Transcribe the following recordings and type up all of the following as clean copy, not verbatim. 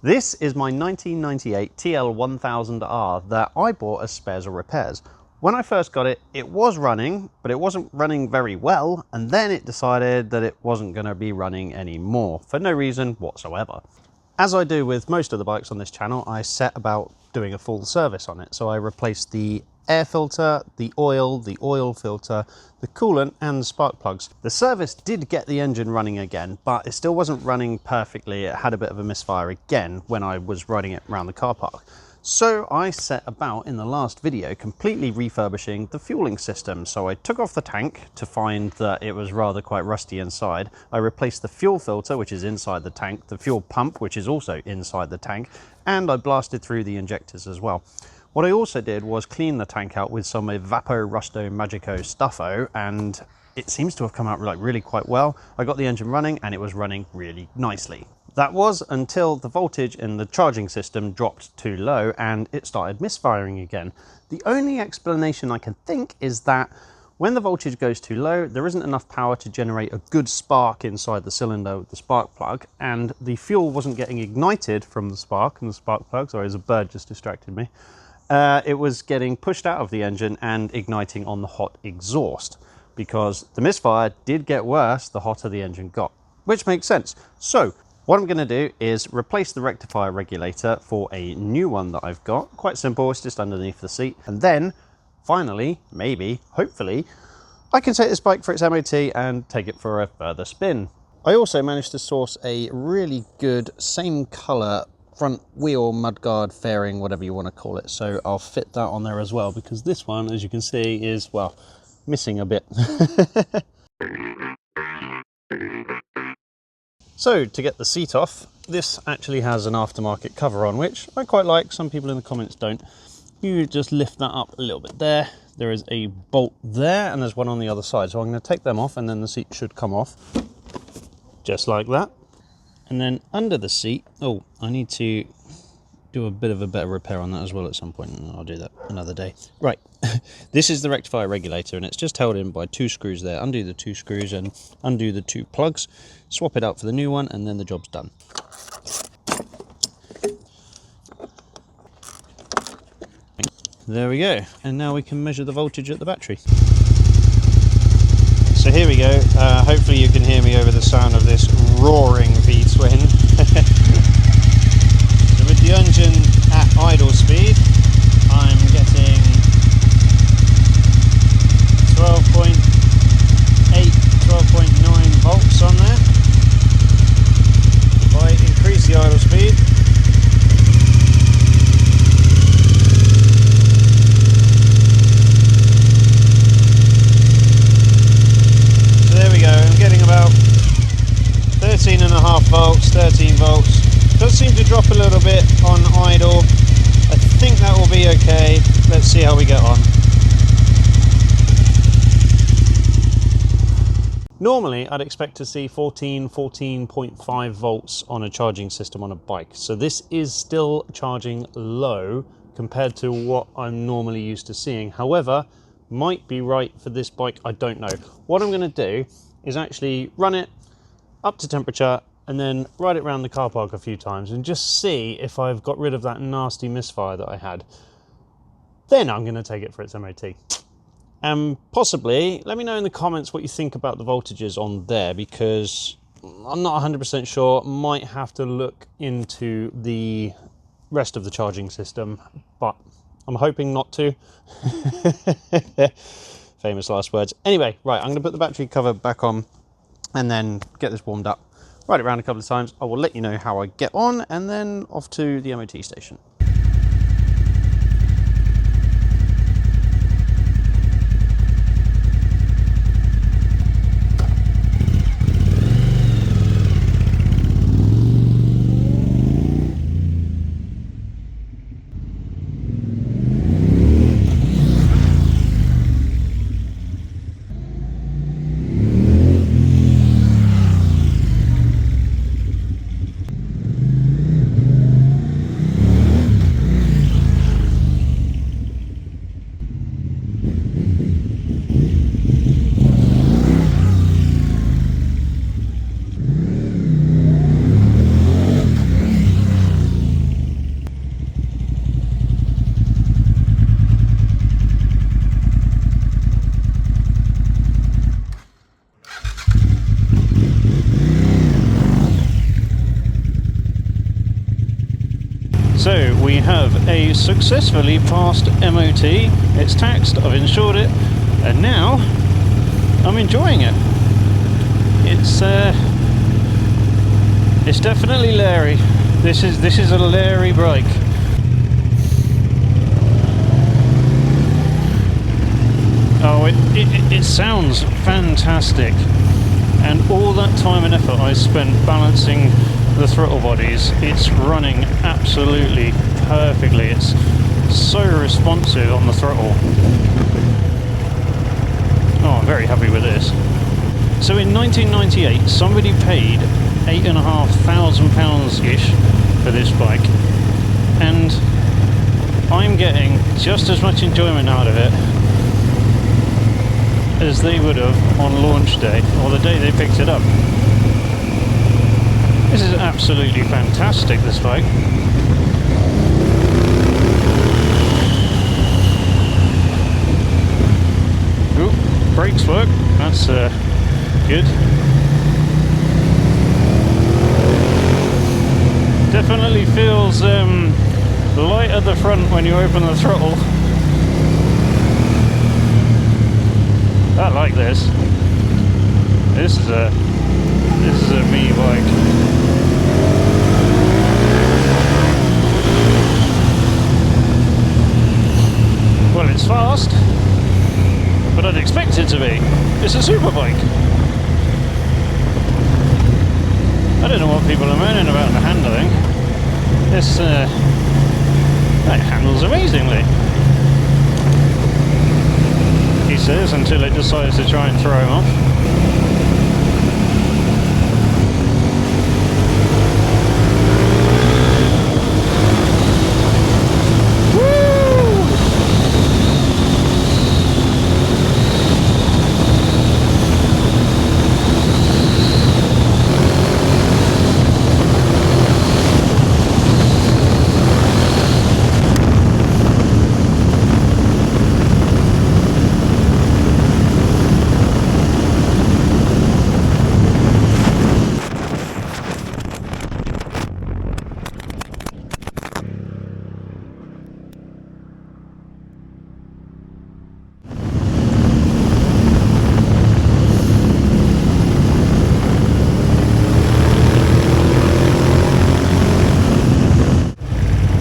This is my 1998 TL1000R that I bought as spares or repairs. When I first got it, it was running, but it wasn't running very well, and then it decided that it wasn't going to be running anymore for no reason whatsoever. As I do with most of the bikes on this channel, I set about doing a full service on it. So I replaced the air filter, the oil filter, the coolant and the spark plugs. The service did get the engine running again, but it still wasn't running perfectly. It had a bit of a misfire again when I was riding it around the car park. So I set about in the last video completely refurbishing the fueling system. So I took off the tank to find that it was rather quite rusty inside. I replaced the fuel filter, which is inside the tank, the fuel pump, which is also inside the tank, and I blasted through the injectors as well. What I also did was clean the tank out with some Evapo Rusto Magico Stuffo, and it seems to have come out like really quite well. I got the engine running and it was running really nicely. That was until the voltage in the charging system dropped too low and it started misfiring again. The only explanation I can think is that when the voltage goes too low, there isn't enough power to generate a good spark inside the cylinder with the spark plug, and the fuel wasn't getting ignited from the spark and the spark plug. Sorry, there's a bird just distracted me. It was getting pushed out of the engine and igniting on the hot exhaust, because the misfire did get worse the hotter the engine got, which makes sense. So what I'm going to do is replace the rectifier regulator for a new one that I've got. Quite simple, it's just underneath the seat. And then finally, maybe, hopefully, I can take this bike for its MOT and take it for a further spin. I also managed to source a really good same colour front wheel mudguard fairing, whatever you want to call it. So I'll fit that on there as well, because this one, as you can see, is, well, missing a bit. So to get the seat off, this actually has an aftermarket cover on, which I quite like. Some people in the comments don't. You just lift that up a little bit there. There is a bolt there and there's one on the other side. So I'm going to take them off and then the seat should come off just like that. And then under the seat, oh, I need to do a bit of a better repair on that as well at some point, and I'll do that another day. Right, this is the rectifier regulator and it's just held in by 2 screws there. Undo the 2 screws and undo the 2 plugs, swap it out for the new one, and then the job's done. There we go, and now we can measure the voltage at the battery. So here we go, hopefully you can hear me over the sound of this roaring V-Twin. So with the engine at idle speed, I'm getting 12.8, 12.9 volts on there. If I increase the idle speed, so there we go, I'm getting about 13.5 volts, 13 volts. Does seem to drop a little bit on idle. I think that will be okay. Let's see how we get on. Normally, I'd expect to see 14.5 volts on a charging system on a bike. So this is still charging low compared to what I'm normally used to seeing. However, might be right for this bike, I don't know. What I'm going to do is actually run it up to temperature and then ride it around the car park a few times and just see if I've got rid of that nasty misfire that I had. Then I'm going to take it for its MOT. And possibly, let me know in the comments what you think about the voltages on there, because I'm not 100% sure. Might have to look into the rest of the charging system, but I'm hoping not to. Famous last words. Anyway, right, I'm going to put the battery cover back on and then get this warmed up. Ride it around a couple of times. I will let you know how I get on, and then off to the MOT station. So we have a successfully passed MOT. It's taxed, I've insured it, and now I'm enjoying it. It's definitely Larry. This is a Larry bike. Oh, it sounds fantastic, and all that time and effort I spent balancing the throttle bodies, it's running absolutely perfectly. It's so responsive on the throttle. Oh, I'm very happy with this. So in 1998, somebody paid £8,500-ish for this bike, and I'm getting just as much enjoyment out of it as they would have on launch day, or the day they picked it up. This is absolutely fantastic, this bike. Ooh, brakes work, that's good. Definitely feels light at the front when you open the throttle. I like this. This is a me bike. Well, it's fast, but I'd expect it to be. It's a superbike. I don't know what people are moaning about the handling. This it handles amazingly, he says, until it decides to try and throw him off.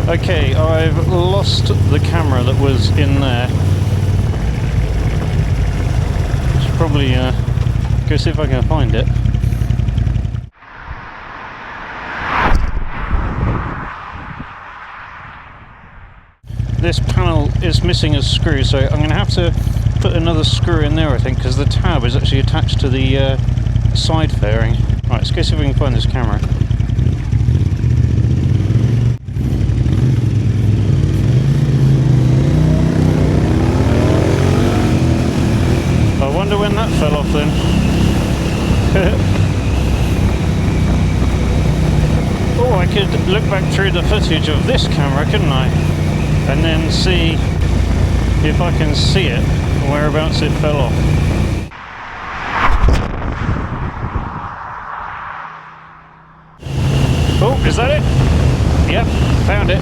Okay, I've lost the camera that was in there. Should probably go see if I can find it. This panel is missing a screw, so I'm going to have to put another screw in there, I think, because the tab is actually attached to the side fairing. Right, let's go see if we can find this camera. I wonder when that fell off then. Oh, I could look back through the footage of this camera, couldn't I? And then see if I can see it, whereabouts it fell off. Oh, is that it? Yep, found it.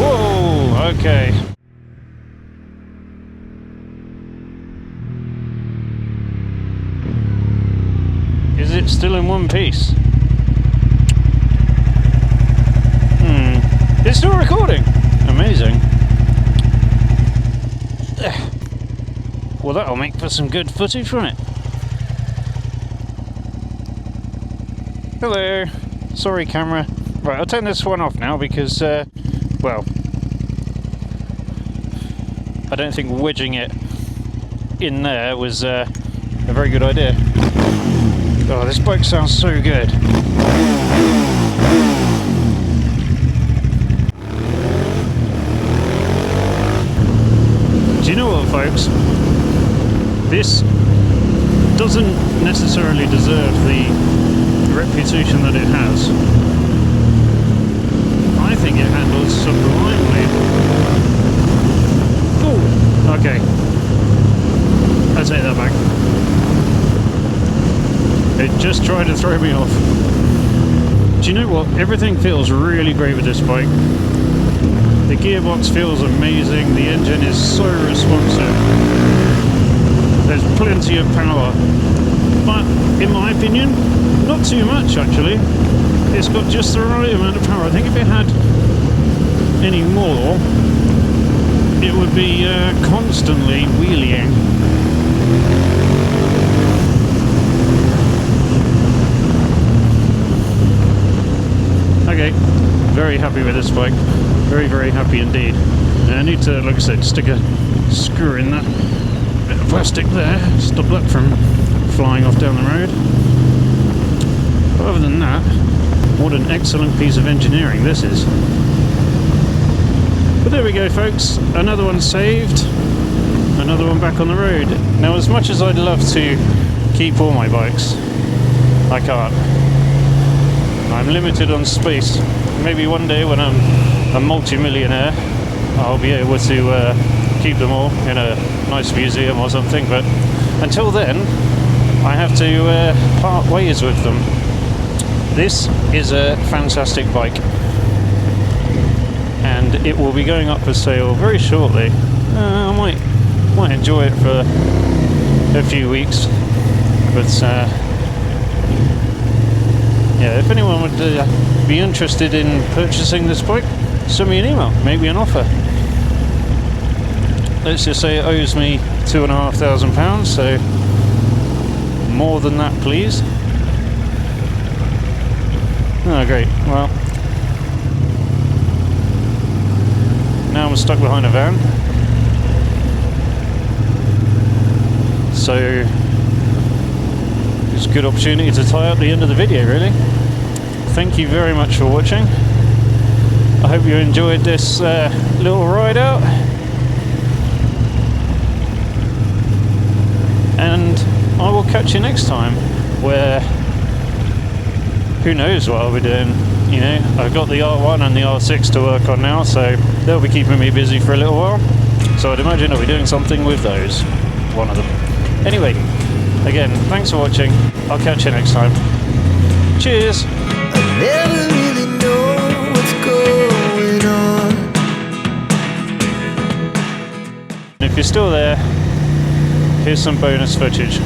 Whoa, okay. Is it still in one piece? It's still recording! Amazing. Well, that'll make for some good footage from it. Hello. Sorry, camera. Right, I'll turn this one off now because, well, I don't think wedging it in there was a very good idea. Oh, this bike sounds so good. Do you know what, folks? This doesn't necessarily deserve the reputation that it has. I think it handles sublimely. Oh, okay. I take that back. It just tried to throw me off. Do you know what? Everything feels really great with this bike. The gearbox feels amazing. The engine is so responsive. There's plenty of power. But in my opinion, not too much actually. It's got just the right amount of power. I think if it had any more, it would be constantly wheeling. Okay, very happy with this bike. Very, very happy indeed. And I need to, like I said, stick a screw in that bit of plastic there, stop that from flying off down the road. But other than that, what an excellent piece of engineering this is. But there we go, folks. Another one saved. Another one back on the road. Now, as much as I'd love to keep all my bikes, I can't. I'm limited on space. Maybe one day when I'm a multi-millionaire, I'll be able to keep them all in a nice museum or something. But until then, I have to part ways with them. This is a fantastic bike, and it will be going up for sale very shortly. I might enjoy it for a few weeks, but yeah, if anyone would be interested in purchasing this bike, send me an email, make me an offer. Let's just say it owes me £2,500, so more than that, please. Oh, great. Well, now I'm stuck behind a van. So it's a good opportunity to tie up the end of the video, really. Thank you very much for watching. I hope you enjoyed this little ride out. And I will catch you next time, where who knows what I'll be doing. You know, I've got the R1 and the R6 to work on now, so they'll be keeping me busy for a little while. So I'd imagine I'll be doing something with those, one of them. Anyway, again, thanks for watching. I'll catch you next time. Cheers! I never really know what's going on. If you're still there, here's some bonus footage.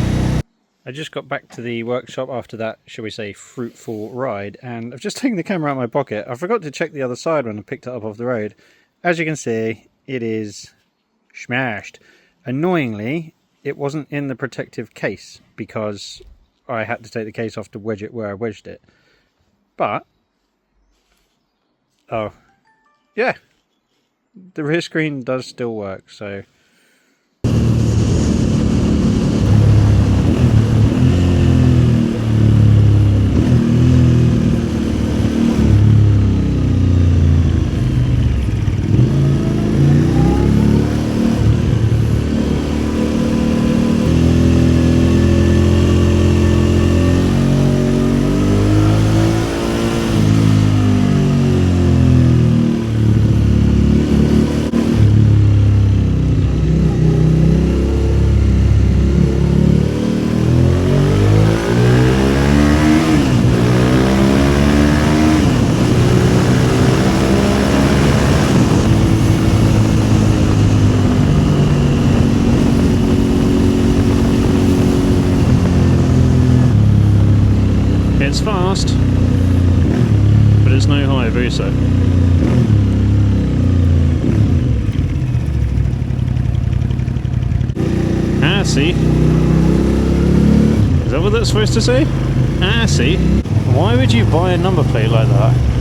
I just got back to the workshop after that, shall we say, fruitful ride, and I've just taken the camera out of my pocket. I forgot to check the other side when I picked it up off the road. As you can see, it is smashed. Annoyingly, it wasn't in the protective case because I had to take the case off to wedge it where I wedged it. But, oh, yeah, the rear screen does still work, so... It's fast, but it's no Hayabusa. Ah, see? Is that what that's supposed to say? Ah, see? Why would you buy a number plate like that?